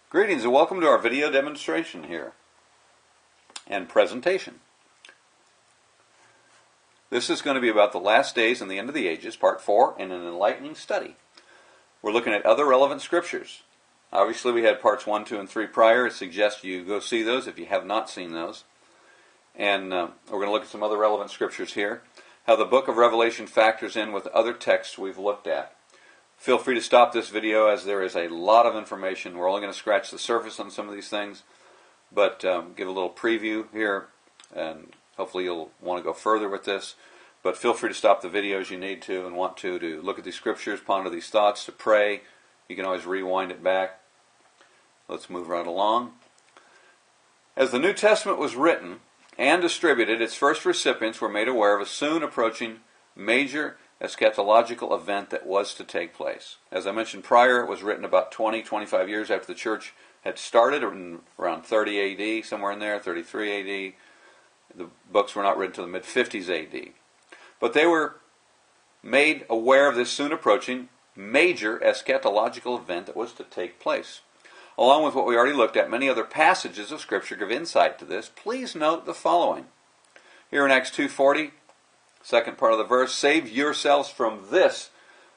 Greetings and welcome to our video demonstration here and presentation. This is going to be about the last days and the end of the ages, part 4, and an enlightening study. We're looking at other relevant scriptures. Obviously we had parts 1, 2, and 3 prior. I suggest you go see those if you have not seen those. And we're going to look at some other relevant scriptures here. How the book of Revelation factors in with other texts we've looked at. Feel free to stop this video as there is a lot of information. We're only going to scratch the surface on some of these things, but give a little preview here, and hopefully you'll want to go further with this. But feel free to stop the video as you need to and want to look at these scriptures, ponder these thoughts, to pray. You can always rewind it back. Let's move right along. As the New Testament was written and distributed, its first recipients were made aware of a soon approaching major eschatological event that was to take place. As I mentioned prior, it was written about 25 years after the church had started, around 30 AD, somewhere in there, 33 AD. The books were not written until the mid-50s AD. But they were made aware of this soon approaching major eschatological event that was to take place. Along with what we already looked at, many other passages of Scripture give insight to this. Please note the following. Here in Acts 2:40, second part of the verse, save yourselves from this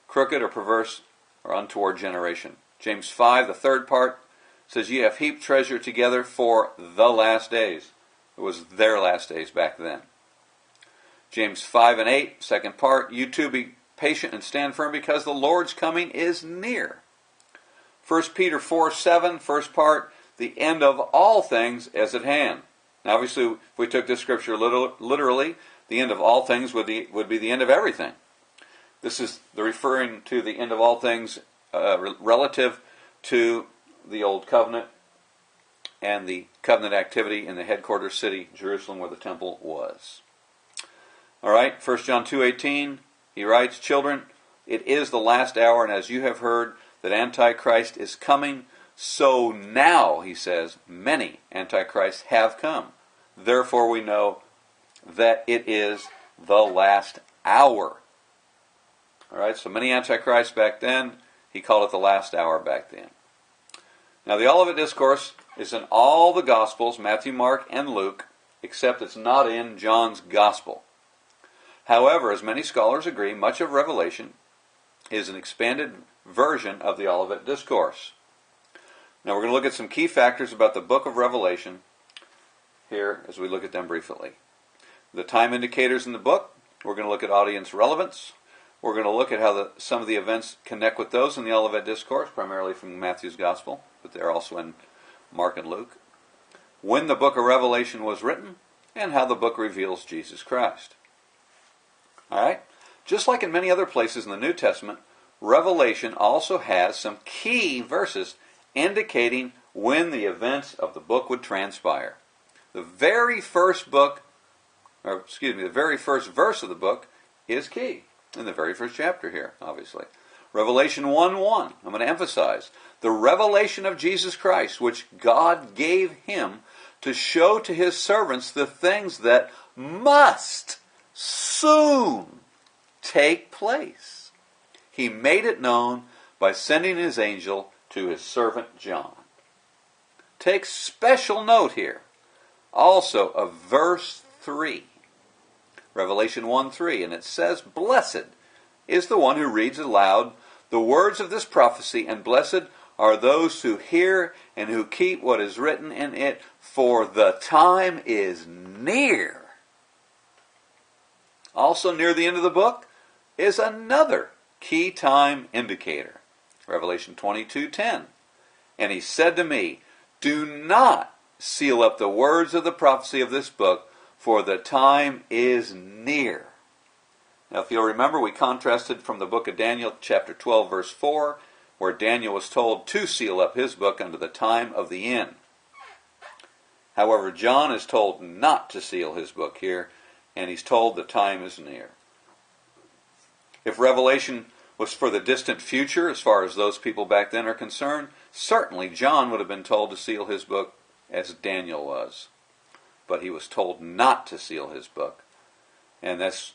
crooked or perverse or untoward generation. James 5, the third part, says, ye have heaped treasure together for the last days. It was their last days back then. James 5 and 8, second part, you too be patient and stand firm because the Lord's coming is near. 1 Peter 4:7, first part, the end of all things is at hand. Now obviously, if we took this scripture literally, the end of all things would be the end of everything. This is referring to the end of all things relative to the Old Covenant and the covenant activity in the headquarters city, Jerusalem, where the temple was. All right, 1 John 2:18, he writes, children, it is the last hour, and as you have heard that Antichrist is coming, so now, he says, many Antichrists have come. Therefore we know that it is the last hour. All right, so many Antichrists back then. He called it the last hour back then. Now the Olivet Discourse is in all the Gospels, Matthew, Mark, and Luke, except it's not in John's Gospel. However, as many scholars agree, much of Revelation is an expanded version of the Olivet Discourse. Now we're going to look at some key factors about the book of Revelation here as we look at them briefly. The time indicators in the book. We're going to look at audience relevance. We're going to look at how some of the events connect with those in the Olivet Discourse, primarily from Matthew's Gospel, but they're also in Mark and Luke. When the book of Revelation was written, and how the book reveals Jesus Christ. All right? Just like in many other places in the New Testament, Revelation also has some key verses indicating when the events of the book would transpire. The very first the very first verse of the book is key in the very first chapter here, obviously. Revelation 1:1, I'm going to emphasize, the revelation of Jesus Christ, which God gave him to show to his servants the things that must soon take place. He made it known by sending his angel to his servant John. Take special note here also of verse 3. Revelation 1:3, and it says, blessed is the one who reads aloud the words of this prophecy, and blessed are those who hear and who keep what is written in it, for the time is near. Also near the end of the book is another key time indicator. Revelation 22:10. And he said to me, do not seal up the words of the prophecy of this book, for the time is near. Now if you'll remember, we contrasted from the book of Daniel, chapter 12, verse 4, where Daniel was told to seal up his book unto the time of the end. However, John is told not to seal his book here, and he's told the time is near. If Revelation was for the distant future, as far as those people back then are concerned, certainly John would have been told to seal his book as Daniel was. But he was told not to seal his book. And that's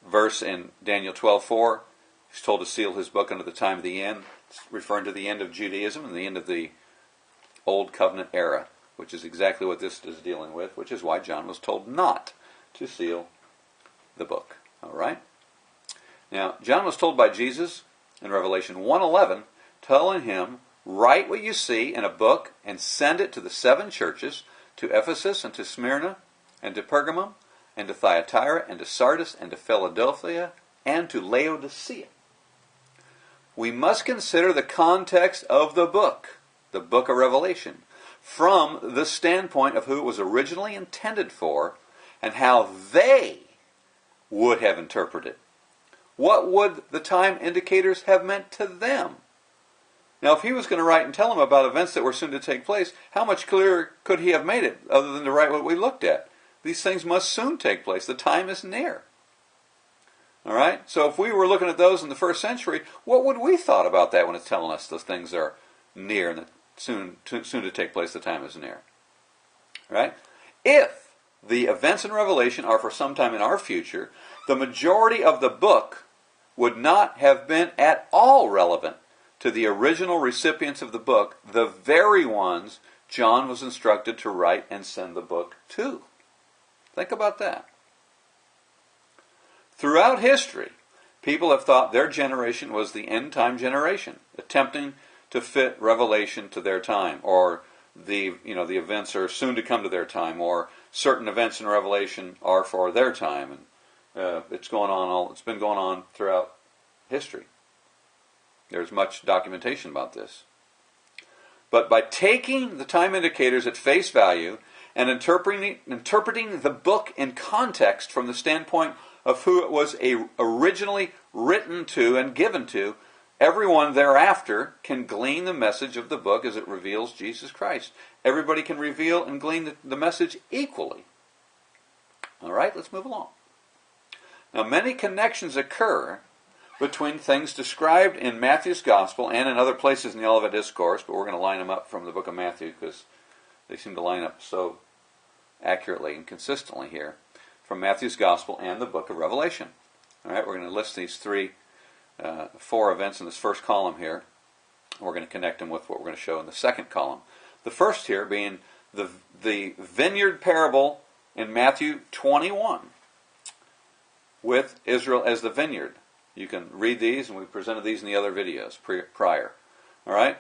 verse in Daniel 12:4. He's told to seal his book unto the time of the end. It's referring to the end of Judaism and the end of the Old Covenant era, which is exactly what this is dealing with, which is why John was told not to seal the book. All right? Now, John was told by Jesus in Revelation 1:11, telling him, write what you see in a book and send it to the 7 churches, to Ephesus and to Smyrna and to Pergamum and to Thyatira and to Sardis and to Philadelphia and to Laodicea. We must consider the context of the book of Revelation, from the standpoint of who it was originally intended for and how they would have interpreted it. What would the time indicators have meant to them? Now, if he was going to write and tell them about events that were soon to take place, how much clearer could he have made it other than to write what we looked at? These things must soon take place. The time is near. All right? So if we were looking at those in the first century, what would we thought about that when it's telling us those things are near and soon to take place, the time is near? Right? If the events in Revelation are for some time in our future, the majority of the book would not have been at all relevant to the original recipients of the book, the very ones John was instructed to write and send the book to. Think about that. Throughout history, people have thought their generation was the end-time generation, attempting to fit Revelation to their time, or the events are soon to come to their time, or certain events in Revelation are for their time, and it's been going on throughout history. There's much documentation about this. But by taking the time indicators at face value and interpreting the book in context from the standpoint of who it was originally written to and given to, everyone thereafter can glean the message of the book as it reveals Jesus Christ. Everybody can reveal and glean the message equally. All right, let's move along. Now, many connections occur between things described in Matthew's Gospel and in other places in the Olivet Discourse, but we're going to line them up from the book of Matthew because they seem to line up so accurately and consistently here, from Matthew's Gospel and the book of Revelation. All right, we're going to list these 4 events in this first column here. We're going to connect them with what we're going to show in the second column. The first here being the vineyard parable in Matthew 21, with Israel as the vineyard. You can read these, and we presented these in the other videos prior. All right?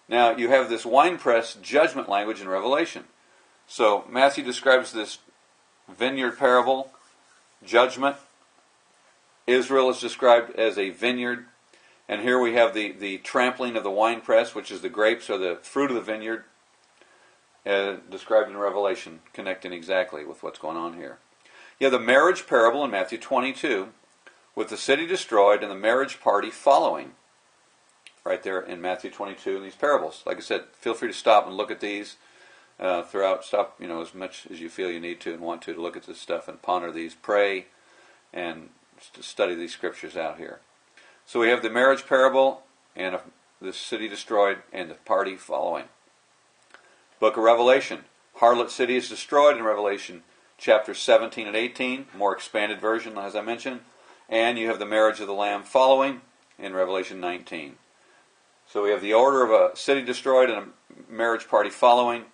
Now, you have this winepress judgment language in Revelation. So, Matthew describes this vineyard parable, judgment. Israel is described as a vineyard. And here we have the trampling of the winepress, which is the grapes or the fruit of the vineyard, described in Revelation, connecting exactly with what's going on here. You have the marriage parable in Matthew 22, with the city destroyed and the marriage party following, right there in Matthew 22 in these parables. Like I said, feel free to stop and look at these throughout. Stop, as much as you feel you need to and want to look at this stuff and ponder these, pray, and study these scriptures out here. So we have the marriage parable and the city destroyed and the party following. Book of Revelation. Harlot city is destroyed in Revelation chapters 17 and 18, more expanded version as I mentioned. And you have the marriage of the Lamb following in Revelation 19. So we have the order of a city destroyed and a marriage party following,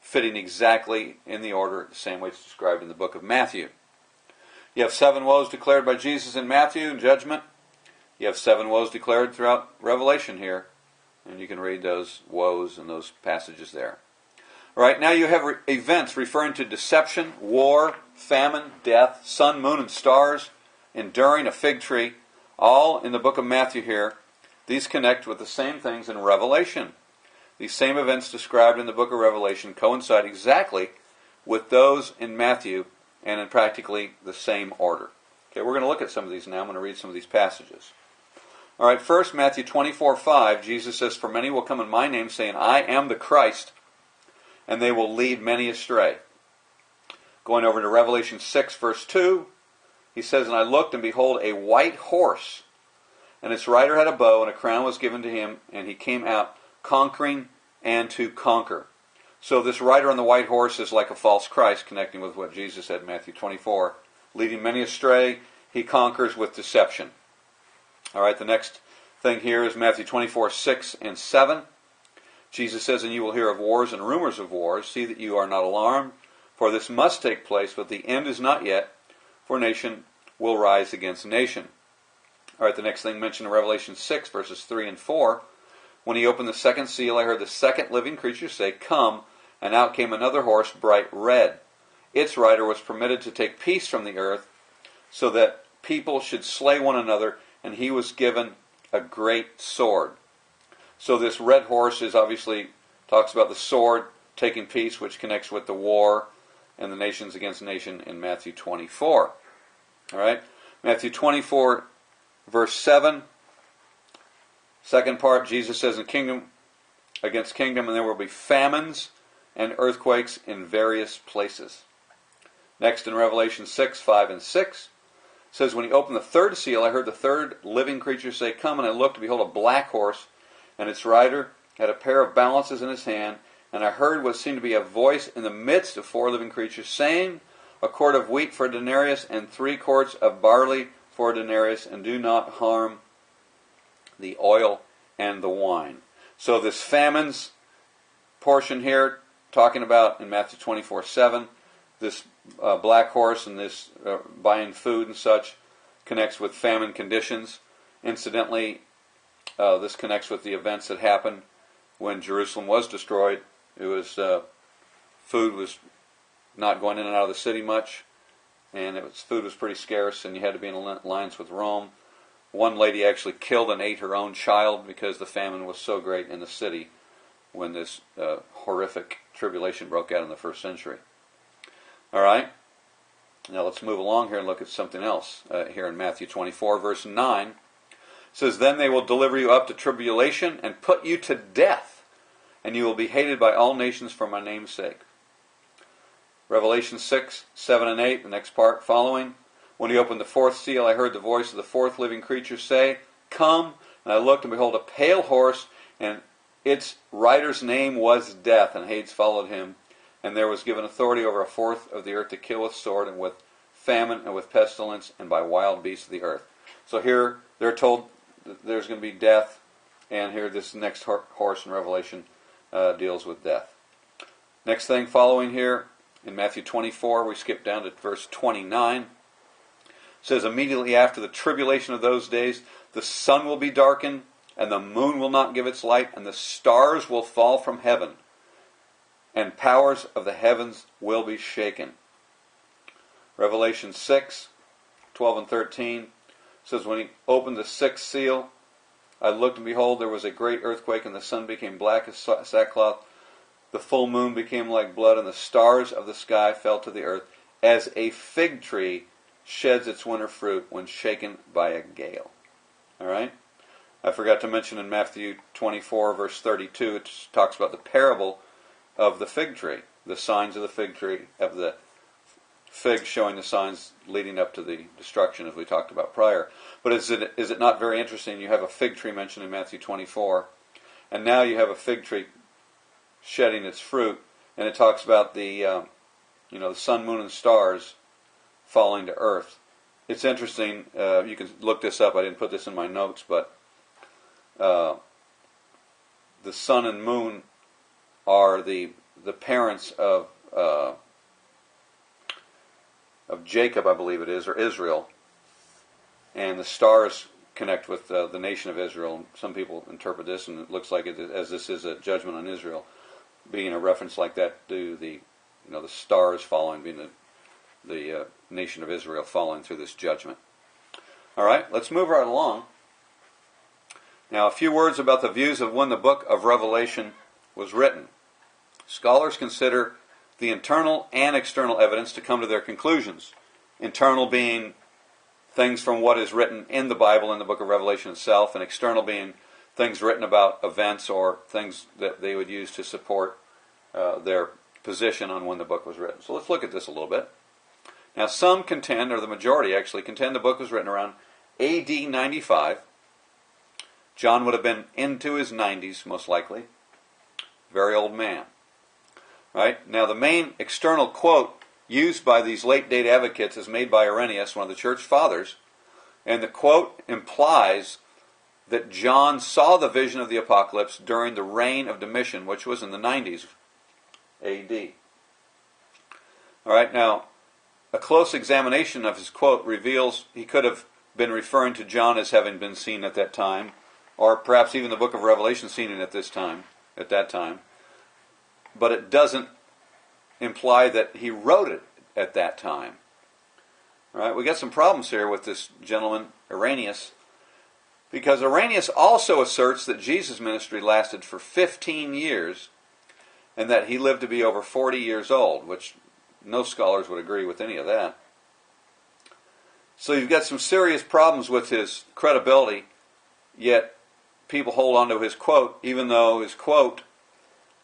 fitting exactly in the order, the same way it's described in the book of Matthew. You have 7 woes declared by Jesus in Matthew in judgment. You have 7 woes declared throughout Revelation here. And you can read those woes and those passages there. All right, now you have events referring to deception, war, famine, death, sun, moon, and stars, enduring a fig tree, all in the book of Matthew here. These connect with the same things in Revelation. These same events described in the book of Revelation coincide exactly with those in Matthew and in practically the same order. Okay, we're going to look at some of these now. I'm going to read some of these passages. All right, first, Matthew 24:5, Jesus says, "For many will come in my name, saying, I am the Christ, and they will lead many astray." Going over to Revelation 6, verse 2, he says, "And I looked, and behold, a white horse, and its rider had a bow, and a crown was given to him, and he came out conquering and to conquer." So this rider on the white horse is like a false Christ, connecting with what Jesus said in Matthew 24. Leading many astray, he conquers with deception. All right, the next thing here is Matthew 24, 6 and 7. Jesus says, and you will hear of wars and rumors of wars. See that you are not alarmed, for this must take place, but the end is not yet, for nation will rise against nation. All right, the next thing mentioned in Revelation 6, verses 3 and 4. When he opened the second seal, I heard the second living creature say, Come, and out came another horse, bright red. Its rider was permitted to take peace from the earth, so that people should slay one another, and he was given a great sword. So this red horse is obviously talks about the sword taking peace, which connects with the war and the nations against nation in Matthew 24. All right, Matthew 24, verse 7. Second part, Jesus says, in kingdom against kingdom, and there will be famines and earthquakes in various places. Next in Revelation 6, 5 and 6, says, when he opened the third seal, I heard the third living creature say, Come, and I looked, and behold, a black horse, and its rider had a pair of balances in his hand, and I heard what seemed to be a voice in the midst of four living creatures, saying, A quart of wheat for a denarius, and 3 quarts of barley for a denarius, and do not harm the oil and the wine. So this famines portion here, talking about in Matthew 24, 7, this black horse and this buying food and such connects with famine conditions. Incidentally, this connects with the events that happened when Jerusalem was destroyed. It was food was not going in and out of the city much, and food was pretty scarce, and you had to be in alliance with Rome. One lady actually killed and ate her own child because the famine was so great in the city when this horrific tribulation broke out in the first century. All right, now let's move along here and look at something else. Here in Matthew 24, verse 9, it says, Then they will deliver you up to tribulation and put you to death, and you will be hated by all nations for my name's sake. Revelation 6, 7 and 8, the next part following. When he opened the fourth seal, I heard the voice of the fourth living creature say, Come, and I looked, and behold, a pale horse, and its rider's name was Death, and Hades followed him. And there was given authority over a fourth of the earth to kill with sword, and with famine, and with pestilence, and by wild beasts of the earth. So here, they're told that there's going to be death, and here this next horse in Revelation deals with death. Next thing following here, in Matthew 24, we skip down to verse 29. It says, Immediately after the tribulation of those days, the sun will be darkened, and the moon will not give its light, and the stars will fall from heaven, and powers of the heavens will be shaken. Revelation 6, 12 and 13 says, When he opened the sixth seal, I looked, and behold, there was a great earthquake, and the sun became black as sackcloth. The full moon became like blood, and the stars of the sky fell to the earth, as a fig tree sheds its winter fruit when shaken by a gale. All right? I forgot to mention in Matthew 24, verse 32, it talks about the parable of the fig tree, the signs of the fig tree, of the fig showing the signs leading up to the destruction, as we talked about prior. But is it not very interesting? You have a fig tree mentioned in Matthew 24, and now you have a fig tree shedding its fruit, and it talks about the sun, moon, and stars falling to earth. It's interesting. You can look this up. I didn't put this in my notes, but the sun and moon are the parents of Jacob, I believe it is, or Israel, and the stars connect with the nation of Israel. Some people interpret this, and it looks like it as this is a judgment on Israel, being a reference like that to the stars falling, being the nation of Israel falling through this judgment. All right, let's move right along. Now, a few words about the views of when the book of Revelation was written. Scholars consider the internal and external evidence to come to their conclusions. Internal being things from what is written in the Bible, in the book of Revelation itself, and external being things written about events or things that they would use to support their position on when the book was written. So let's look at this a little bit. Now, some contend, or the majority actually, contend the book was written around AD 95. John would have been into his 90s, most likely. Very old man. Right? Now, the main external quote used by these late-date advocates is made by Irenaeus, one of the church fathers, and the quote implies that John saw the vision of the apocalypse during the reign of Domitian, which was in the 90s AD. All right, now, a close examination of his quote reveals he could have been referring to John as having been seen at that time, or perhaps even the book of Revelation seen it at that time. But it doesn't imply that he wrote it at that time. All right, we got some problems here with this gentleman, Irenaeus, because Irenaeus also asserts that Jesus' ministry lasted for 15 years and that he lived to be over 40 years old, which no scholars would agree with any of that. So you've got some serious problems with his credibility, yet people hold on to his quote, even though his quote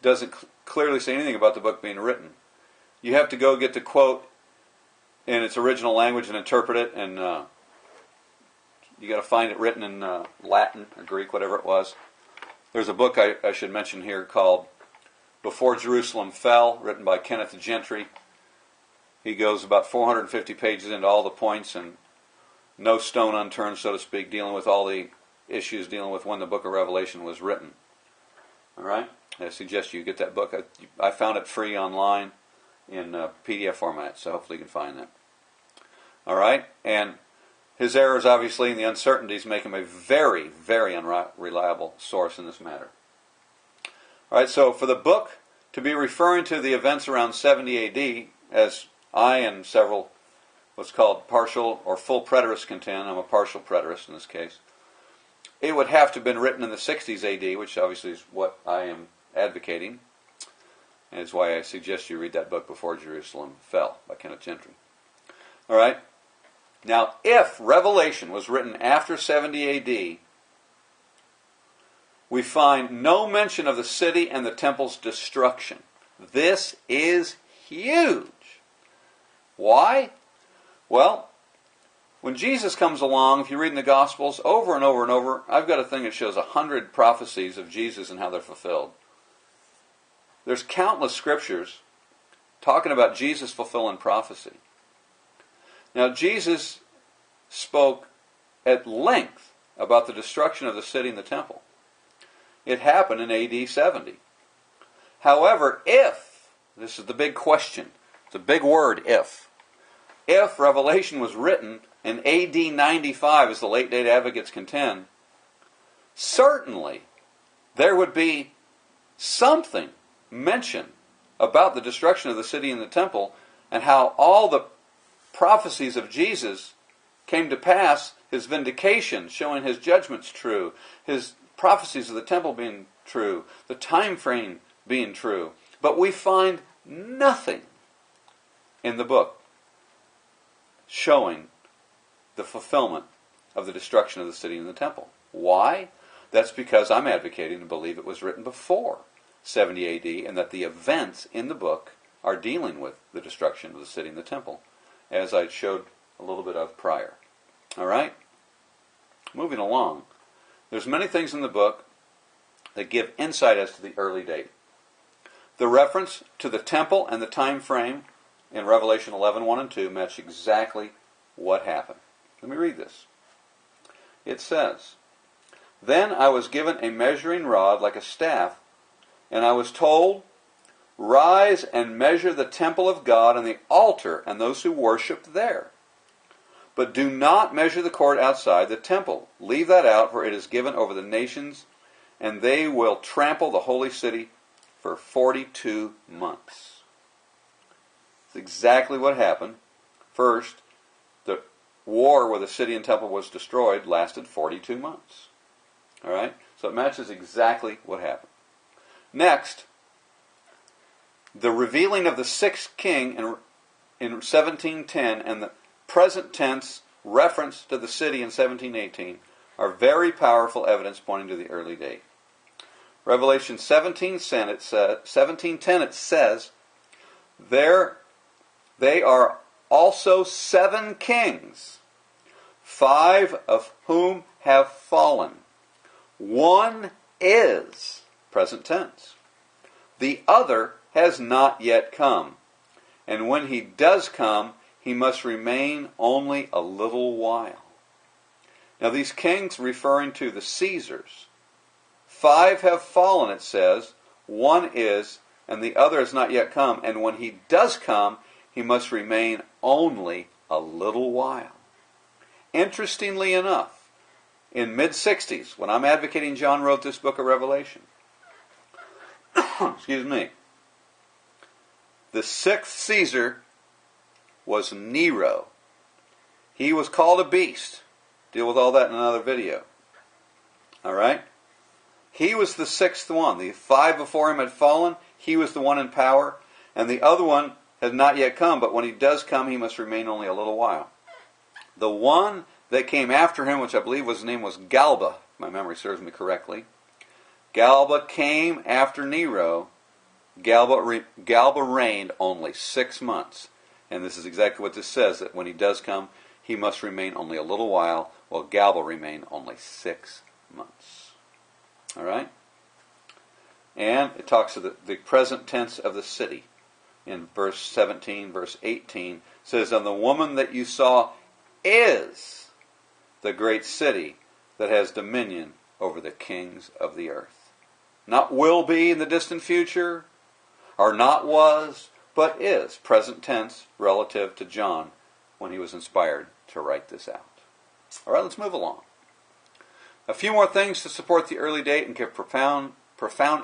doesn't clearly say anything about the book being written. You have to go get the quote in its original language and interpret it, and you got to find it written in Latin or Greek, whatever it was. There's a book I should mention here called Before Jerusalem Fell, written by Kenneth Gentry. He goes about 450 pages into all the points and no stone unturned, so to speak, dealing with all the issues dealing with when the book of Revelation was written. All right? I suggest you get that book. I found it free online in PDF format, so hopefully you can find that. All right? And his errors, obviously, and the uncertainties make him a very, very unreliable source in this matter. All right, so for the book to be referring to the events around 70 AD, as I and several what's called partial or full preterists contend, I'm a partial preterist in this case, it would have to have been written in the 60s AD, which obviously is what I am advocating, and it's why I suggest you read that book, Before Jerusalem Fell, by Kenneth Gentry. All right? Now, if Revelation was written after 70 AD, we find no mention of the city and the temple's destruction. This is huge. Why? Well, when Jesus comes along, if you read in the Gospels, over and over and over, I've got a thing that shows 100 prophecies of Jesus and how they're fulfilled. There's countless scriptures talking about Jesus fulfilling prophecy. Now, Jesus spoke at length about the destruction of the city and the temple. It happened in AD 70. However, this is the big question, it's a big word, if Revelation was written in AD 95, as the late date advocates contend, certainly there would be something mentioned about the destruction of the city and the temple and how all the prophecies of Jesus came to pass, his vindication, showing his judgments true, his prophecies of the temple being true, the time frame being true. But we find nothing in the book showing the fulfillment of the destruction of the city and the temple. Why? That's because I'm advocating to believe it was written before 70 AD and that the events in the book are dealing with the destruction of the city and the temple, as I showed a little bit of prior. All right? Moving along. There's many things in the book that give insight as to the early date. The reference to the temple and the time frame in Revelation 11:1 and 2 match exactly what happened. Let me read this. It says, "Then I was given a measuring rod like a staff, and I was told, 'Rise and measure the temple of God and the altar and those who worship there. But do not measure the court outside the temple. Leave that out, for it is given over the nations, and they will trample the holy city for 42 months. It's exactly what happened. First, the war where the city and temple was destroyed lasted 42 months. All right? So it matches exactly what happened. Next, the revealing of the sixth king in 1710 and the present tense reference to the city in 1718 are very powerful evidence pointing to the early date. Revelation 17:10 it says, "There they are also 7 kings, 5 of whom have fallen. One is," present tense, "the other has not yet come. And when he does come, he must remain only a little while." Now these kings referring to the Caesars. 5 have fallen, it says. 1 is, and the other has not yet come. And when he does come, he must remain only a little while. Interestingly enough, in mid-60s, when I'm advocating John wrote this book of Revelation, excuse me, the 6th Caesar was Nero. He was called a beast. Deal with all that in another video. All right? He was the 6th one. The 5 before him had fallen. He was the one in power. And the other one has not yet come. But when he does come, he must remain only a little while. The one that came after him, which I believe his name was Galba, if my memory serves me correctly. Galba came after Nero. Galba reigned only 6 months. And this is exactly what this says, that when he does come, he must remain only a little while, while Galba remained only 6 months. All right? And it talks of the present tense of the city. In verse 17, verse 18, says, "And the woman that you saw is the great city that has dominion over the kings of the earth." Not will be in the distant future, or not was, but is, present tense, relative to John when he was inspired to write this out. All right, let's move along. A few more things to support the early date and give profound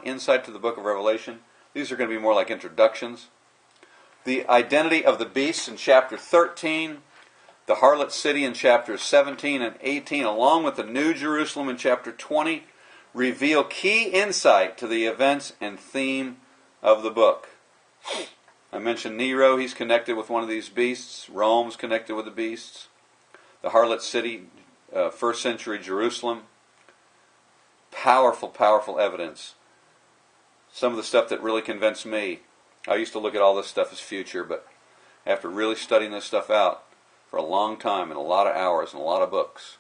insight to the book of Revelation. These are going to be more like introductions. The identity of the beasts in chapter 13, the harlot city in chapters 17 and 18, along with the New Jerusalem in chapter 20, reveal key insight to the events and theme of the book. I mentioned Nero, he's connected with one of these beasts. Rome's connected with the beasts. The harlot city, 1st century Jerusalem. Powerful, powerful evidence. Some of the stuff that really convinced me. I used to look at all this stuff as future, but after really studying this stuff out for a long time and a lot of hours and a lot of books,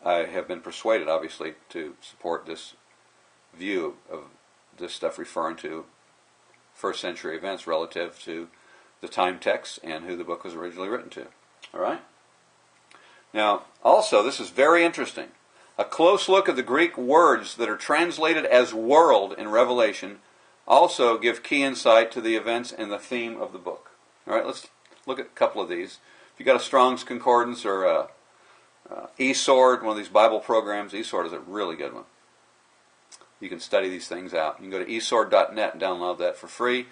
I have been persuaded, obviously, to support this view of this stuff referring to 1st century events relative to the time text and who the book was originally written to. All right? Now, also, this is very interesting. A close look at the Greek words that are translated as world in Revelation also give key insight to the events and the theme of the book. All right, let's look at a couple of these. If you've got a Strong's Concordance or eSword, one of these Bible programs, eSword is a really good one. You can study these things out. You can go to eSword.net and download that for free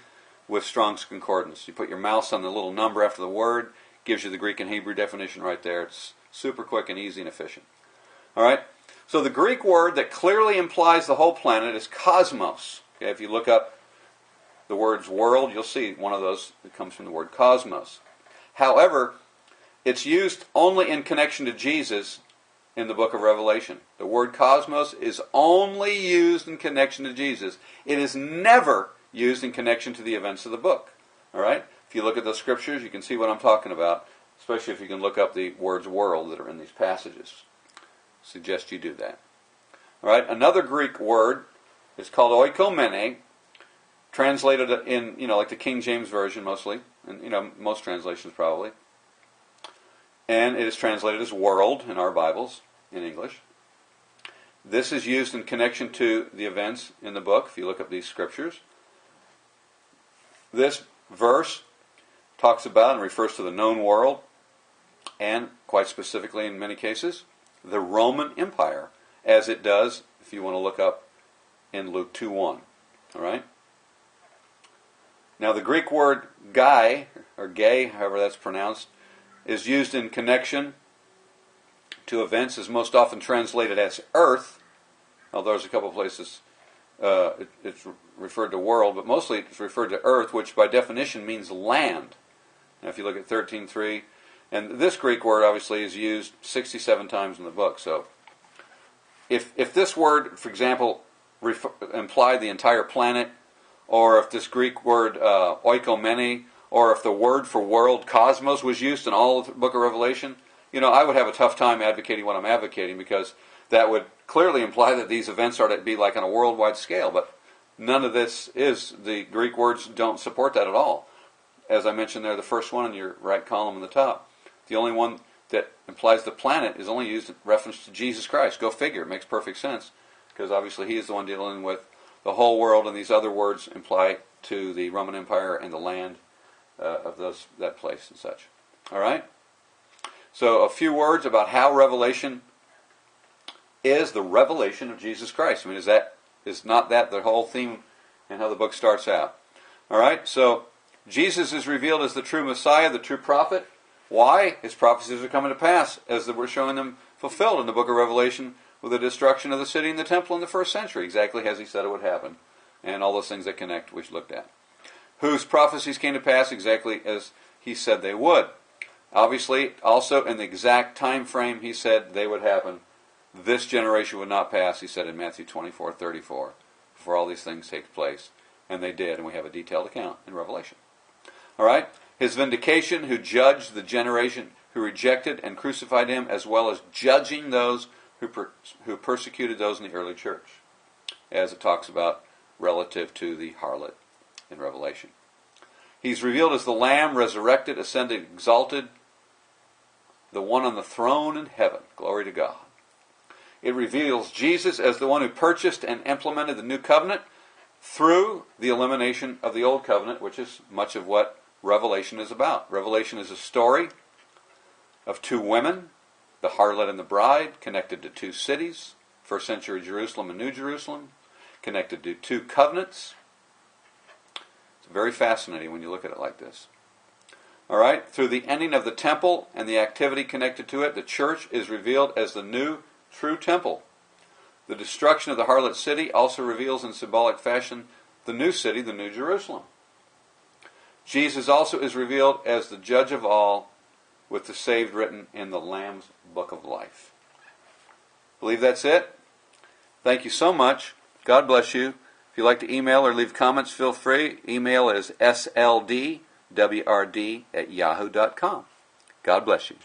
with Strong's Concordance. You put your mouse on the little number after the word, gives you the Greek and Hebrew definition right there. It's super quick and easy and efficient. All right? So the Greek word that clearly implies the whole planet is cosmos. Okay, if you look up the words world, you'll see one of those that comes from the word cosmos. However, it's used only in connection to Jesus in the book of Revelation. The word cosmos is only used in connection to Jesus. It is never used in connection to the events of the book. All right? If you look at the scriptures, you can see what I'm talking about, especially if you can look up the words world that are in these passages. I suggest you do that. All right? Another Greek word is called oikomene, translated in, like the King James Version mostly, and, most translations probably. And it is translated as world in our Bibles, in English. This is used in connection to the events in the book, if you look up these scriptures. This verse talks about and refers to the known world, and quite specifically in many cases, the Roman Empire, as it does, if you want to look up in Luke 2:1. All right? Now the Greek word guy, or gay, however that's pronounced, is used in connection to events, is most often translated as earth, although there's a couple of places it's referred to world, but mostly it's referred to earth, which by definition means land. Now if you look at 13:3, and this Greek word obviously is used 67 times in the book, so if this word, for example, implied the entire planet, or if this Greek word oikomene, or if the word for world, cosmos, was used in all of the book of Revelation, I would have a tough time advocating what I'm advocating, because that would clearly imply that these events are to be like on a worldwide scale, but none of this is. The Greek words don't support that at all. As I mentioned there, the first one in your right column in the top, the only one that implies the planet is only used in reference to Jesus Christ. Go figure. It makes perfect sense, because obviously he is the one dealing with the whole world, and these other words imply to the Roman Empire and the land of that place and such. All right? So a few words about how Revelation is the revelation of Jesus Christ. I mean, is not that the whole theme and how the book starts out? All right? So Jesus is revealed as the true Messiah, the true prophet. Why? His prophecies are coming to pass, as we're showing them fulfilled in the book of Revelation with the destruction of the city and the temple in the first century, exactly as he said it would happen, and all those things that connect, which looked at. Whose prophecies came to pass exactly as he said they would. Obviously, also in the exact time frame he said they would happen. This generation would not pass, he said in Matthew 24:34, before all these things take place. And they did, and we have a detailed account in Revelation. All right? His vindication, who judged the generation who rejected and crucified him, as well as judging those who persecuted those in the early church, as it talks about relative to the harlot in Revelation. He's revealed as the Lamb, resurrected, ascended, exalted, the one on the throne in heaven. Glory to God. It reveals Jesus as the one who purchased and implemented the new covenant through the elimination of the old covenant, which is much of what Revelation is about. Revelation is a story of two women, the harlot and the bride, connected to two cities, first century Jerusalem and New Jerusalem, connected to two covenants. It's very fascinating when you look at it like this. All right, through the ending of the temple and the activity connected to it, the church is revealed as the new true temple. The destruction of the harlot city also reveals in symbolic fashion the new city, the new Jerusalem. Jesus also is revealed as the judge of all, with the saved written in the Lamb's book of life. Believe that's it? Thank you so much. God bless you. If you'd like to email or leave comments, feel free. Email is sldwrd@yahoo.com. God bless you.